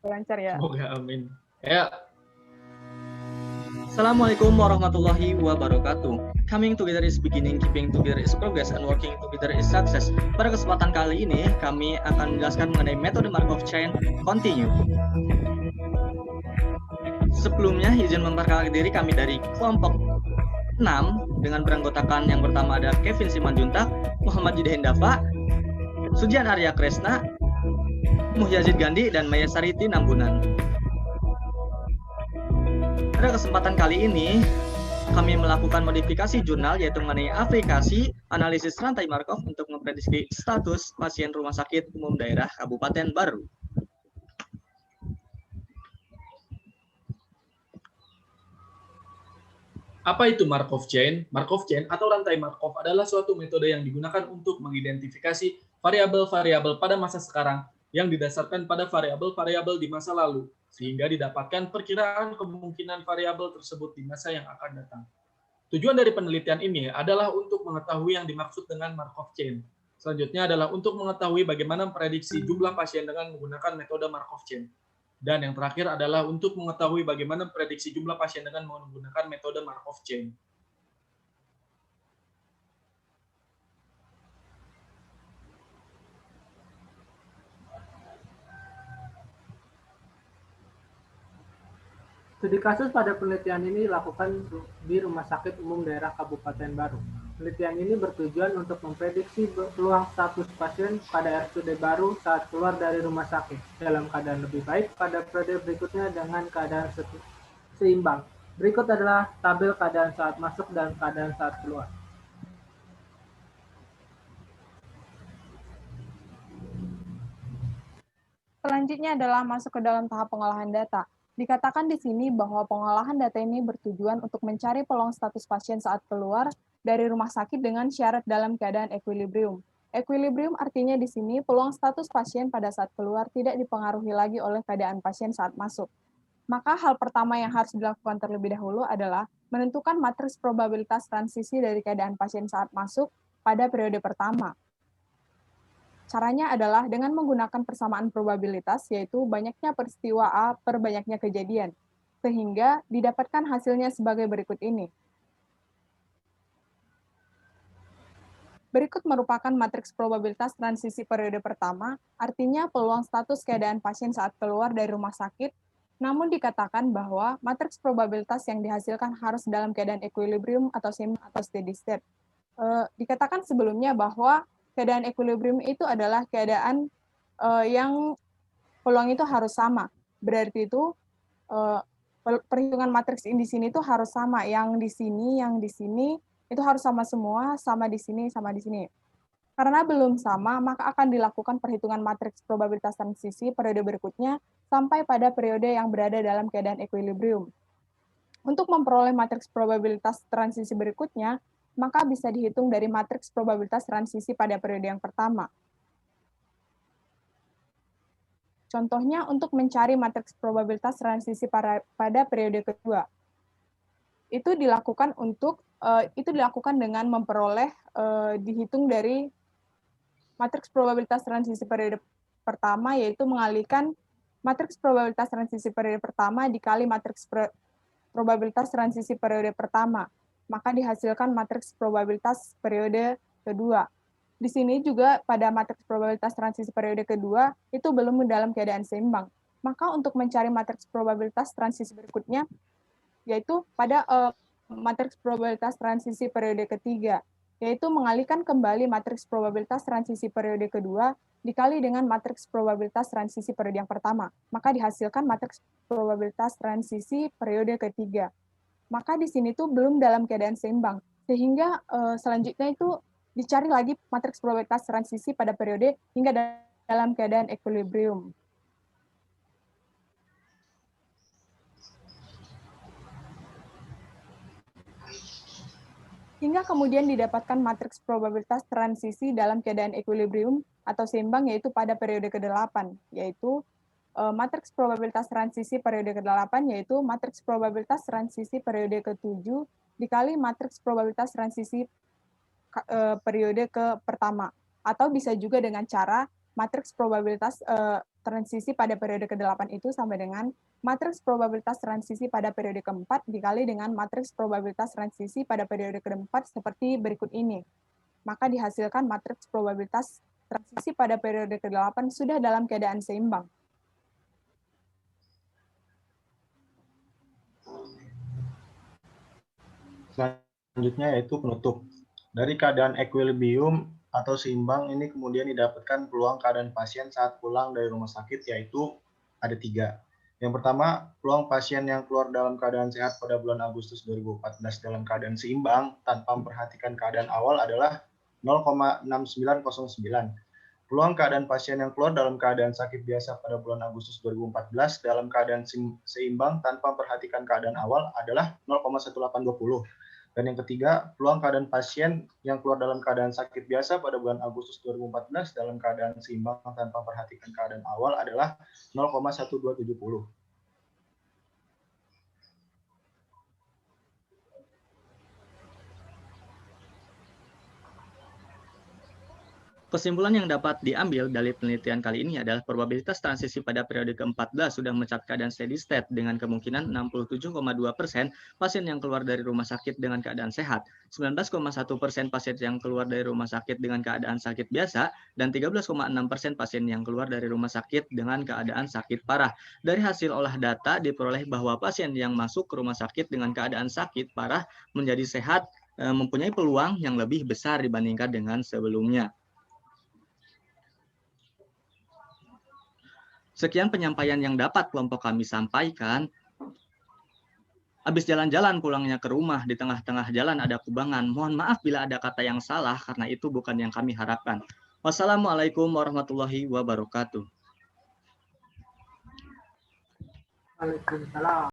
lancar ya. Semoga amin. Ya. Assalamualaikum warahmatullahi wabarakatuh. Coming together is beginning, keeping together is progress, and working together is success. Pada kesempatan kali ini, kami akan menjelaskan mengenai metode Markov Chain Continue. Sebelumnya, izin memperkenalkan diri kami dari kelompok 6 dengan beranggotakan yang pertama ada Kevin Simanjuntak, Muhammad Judahin Dafa, Sujian Arya Kresna, Muhyazid Gandhi, dan Maya Sariti Nambunan. Pada kesempatan kali ini, kami melakukan modifikasi jurnal yaitu mengenai aplikasi analisis rantai Markov untuk memprediksi status pasien rumah sakit umum daerah Kabupaten Baru. Apa itu Markov Chain? Markov Chain atau rantai Markov adalah suatu metode yang digunakan untuk mengidentifikasi variabel-variabel pada masa sekarang yang didasarkan pada variabel-variabel di masa lalu, sehingga didapatkan perkiraan kemungkinan variabel tersebut di masa yang akan datang. Tujuan dari penelitian ini adalah untuk mengetahui yang dimaksud dengan Markov Chain. Selanjutnya adalah untuk mengetahui bagaimana memprediksi jumlah pasien dengan menggunakan metode Markov Chain. Dan yang terakhir adalah untuk mengetahui bagaimana prediksi jumlah pasien dengan menggunakan metode Markov Chain. Studi kasus pada penelitian ini dilakukan di Rumah Sakit Umum Daerah Kabupaten Baru. Penelitian ini bertujuan untuk memprediksi peluang status pasien pada RSUD Baru saat keluar dari rumah sakit dalam keadaan lebih baik pada periode berikutnya dengan keadaan seimbang. Berikut adalah tabel keadaan saat masuk dan keadaan saat keluar. Selanjutnya adalah masuk ke dalam tahap pengolahan data. Dikatakan di sini bahwa pengolahan data ini bertujuan untuk mencari peluang status pasien saat keluar dari rumah sakit dengan syarat dalam keadaan equilibrium. Equilibrium artinya di sini peluang status pasien pada saat keluar tidak dipengaruhi lagi oleh keadaan pasien saat masuk. Maka hal pertama yang harus dilakukan terlebih dahulu adalah menentukan matriks probabilitas transisi dari keadaan pasien saat masuk pada periode pertama. Caranya adalah dengan menggunakan persamaan probabilitas, yaitu banyaknya peristiwa A per banyaknya kejadian, sehingga didapatkan hasilnya sebagai berikut ini. Berikut merupakan matriks probabilitas transisi periode pertama, artinya peluang status keadaan pasien saat keluar dari rumah sakit, namun dikatakan bahwa matriks probabilitas yang dihasilkan harus dalam keadaan equilibrium atau steady state. Dikatakan sebelumnya bahwa keadaan equilibrium itu adalah keadaan yang peluang itu harus sama. Berarti itu perhitungan matriks di sini itu harus sama. Yang di sini itu harus sama semua, sama di sini, sama di sini. Karena belum sama, maka akan dilakukan perhitungan matriks probabilitas transisi periode berikutnya sampai pada periode yang berada dalam keadaan equilibrium. Untuk memperoleh matriks probabilitas transisi berikutnya, maka bisa dihitung dari matriks probabilitas transisi pada periode yang pertama. Contohnya untuk mencari matriks probabilitas transisi pada periode kedua. Itu dilakukan dengan memperoleh dihitung dari matriks probabilitas transisi periode pertama, yaitu mengalihkan matriks probabilitas transisi periode pertama dikali matriks probabilitas transisi periode pertama. Maka dihasilkan matriks probabilitas periode kedua. Di sini juga pada matriks probabilitas transisi periode kedua itu belum dalam keadaan seimbang. Maka untuk mencari matriks probabilitas transisi berikutnya, yaitu pada matriks probabilitas transisi periode ketiga, yaitu mengalihkan kembali matriks probabilitas transisi periode kedua dikali dengan matriks probabilitas transisi periode yang pertama. Maka dihasilkan matriks probabilitas transisi periode ketiga. Maka di sini tuh belum dalam keadaan seimbang, sehingga selanjutnya itu dicari lagi matriks probabilitas transisi pada periode hingga dalam keadaan equilibrium. Hingga kemudian didapatkan matriks probabilitas transisi dalam keadaan equilibrium atau seimbang, yaitu pada periode ke-8, yaitu matriks probabilitas transisi periode ke-8 yaitu matriks probabilitas transisi periode ke-7 dikali matriks probabilitas transisi periode ke pertama. Atau bisa juga dengan cara matriks probabilitas transisi pada periode ke-8 itu sama dengan matriks probabilitas transisi pada periode ke-4 dikali dengan matriks probabilitas transisi pada periode ke-4 seperti berikut ini. Maka dihasilkan matriks probabilitas transisi pada periode ke-8 sudah dalam keadaan seimbang. Selanjutnya yaitu penutup. Dari keadaan equilibrium atau seimbang ini kemudian didapatkan peluang keadaan pasien saat pulang dari rumah sakit, yaitu ada 3. Yang pertama, peluang pasien yang keluar dalam keadaan sehat pada bulan Agustus 2014 dalam keadaan seimbang tanpa memperhatikan keadaan awal adalah 0,6909. Peluang keadaan pasien yang keluar dalam keadaan sakit biasa pada bulan Agustus 2014 dalam keadaan seimbang tanpa memperhatikan keadaan awal adalah 0,1820. Dan yang ketiga, peluang keadaan pasien yang keluar dalam keadaan sakit biasa pada bulan Agustus 2014 dalam keadaan seimbang tanpa memperhatikan keadaan awal adalah 0,1270. Kesimpulan yang dapat diambil dari penelitian kali ini adalah probabilitas transisi pada periode ke-14 sudah mencapai keadaan steady state dengan kemungkinan 67,2% pasien yang keluar dari rumah sakit dengan keadaan sehat, 19,1% pasien yang keluar dari rumah sakit dengan keadaan sakit biasa, dan 13,6% pasien yang keluar dari rumah sakit dengan keadaan sakit parah. Dari hasil olah data diperoleh bahwa pasien yang masuk ke rumah sakit dengan keadaan sakit parah menjadi sehat mempunyai peluang yang lebih besar dibandingkan dengan sebelumnya. Sekian penyampaian yang dapat kelompok kami sampaikan. Habis jalan-jalan pulangnya ke rumah, di tengah-tengah jalan ada kubangan. Mohon maaf bila ada kata yang salah, karena itu bukan yang kami harapkan. Wassalamualaikum warahmatullahi wabarakatuh. Waalaikumsalam.